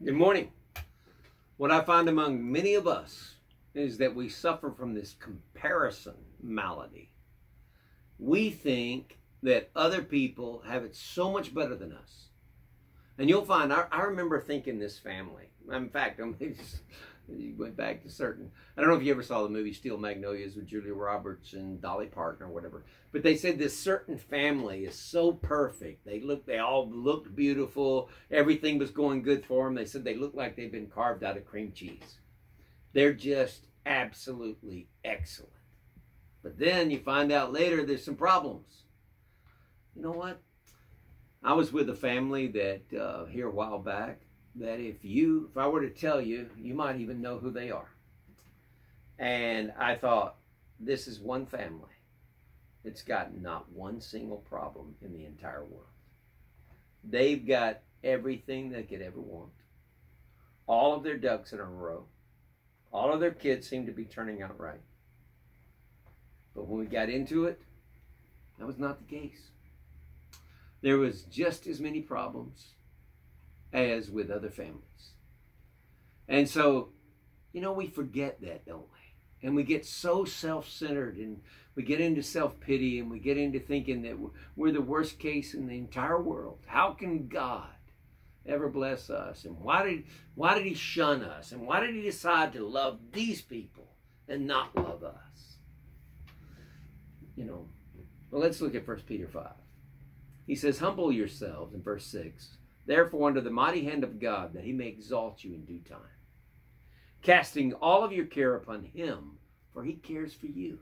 Good morning. What I find among many of us is that we suffer from this comparison malady. We think that other people have it so much better than us. And you'll find, I remember thinking this family. In fact, you went back to certain, I don't know if you ever saw the movie Steel Magnolias with Julia Roberts and Dolly Parton or whatever, but they said this certain family is so perfect. They all looked beautiful. Everything was going good for them. They said they looked like they've been carved out of cream cheese. They're just absolutely excellent. But then you find out later there's some problems. You know what? I was with a family that here a while back, that if I were to tell you, you might even know who they are. And I thought, this is one family that's got not one single problem in the entire world. They've got everything they could ever want. All of their ducks in a row. All of their kids seem to be turning out right. But when we got into it, that was not the case. There was just as many problems as with other families. And so, we forget that, don't we? And we get so self-centered, and we get into self-pity, and we get into thinking that we're the worst case in the entire world. How can God ever bless us? And why did he shun us? And why did he decide to love these people and not love us? Well, let's look at 1 Peter 5. He says, humble yourselves in verse 6. Therefore, under the mighty hand of God, that he may exalt you in due time, casting all of your care upon him, for he cares for you.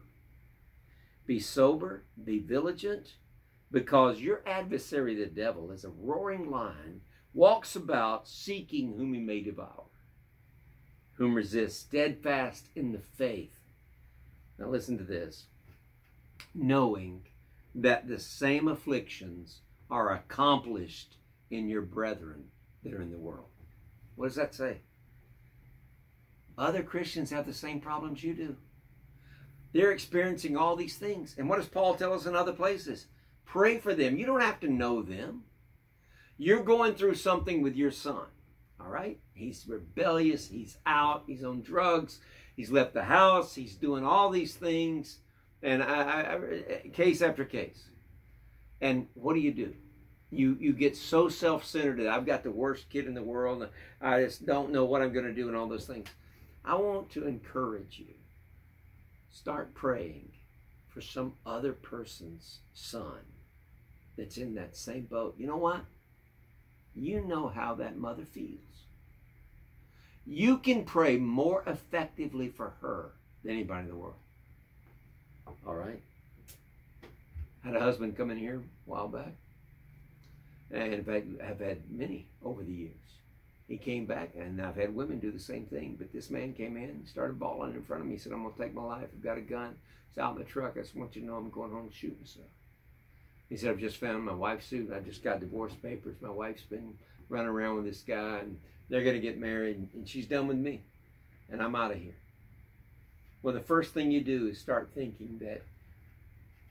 Be sober, be vigilant, because your adversary, the devil, as a roaring lion, walks about seeking whom he may devour, whom resist steadfast in the faith. Now listen to this. Knowing that the same afflictions are accomplished in your brethren that are in the world. What does that say? Other Christians have the same problems you do. They're experiencing all these things. And what does Paul tell us in other places? Pray for them. You don't have to know them. You're going through something with your son. All right? He's rebellious. He's out. He's on drugs. He's left the house. He's doing all these things. And case after case. And what do? You get so self-centered that I've got the worst kid in the world and I just don't know what I'm going to do and all those things. I want to encourage you. Start praying for some other person's son that's in that same boat. You know what? You know how that mother feels. You can pray more effectively for her than anybody in the world. All right? I had a husband come in here a while back. And in fact, I've had many over the years. He came back, and I've had women do the same thing. But this man came in, started bawling in front of me. He said, I'm going to take my life. I've got a gun. It's out in the truck. I just want you to know I'm going home and shoot myself. He said, I've just found my wife's suit. I just got divorce papers. My wife's been running around with this guy, and they're going to get married, and she's done with me, and I'm out of here. Well, the first thing you do is start thinking that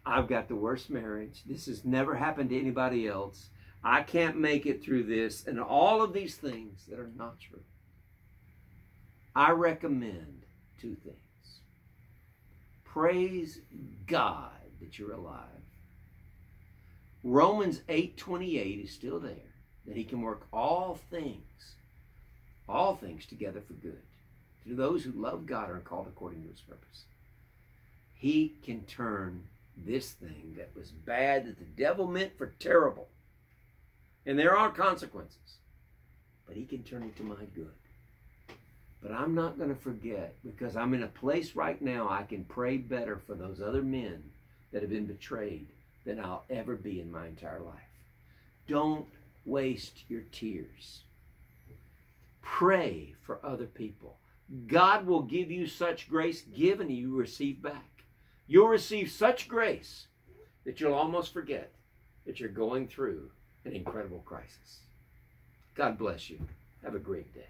I've got the worst marriage. This has never happened to anybody else. I can't make it through this, and all of these things that are not true. I recommend two things. Praise God that you're alive. Romans 8:28 is still there, that he can work all things together for good, to those who love God and are called according to his purpose. He can turn this thing that was bad, that the devil meant for terrible, and there are consequences, but he can turn it to my good. But I'm not going to forget, because I'm in a place right now I can pray better for those other men that have been betrayed than I'll ever be in my entire life. Don't waste your tears. Pray for other people. God will give you such grace, give and you receive back. You'll receive such grace that you'll almost forget that you're going through an incredible crisis. God bless you. Have a great day.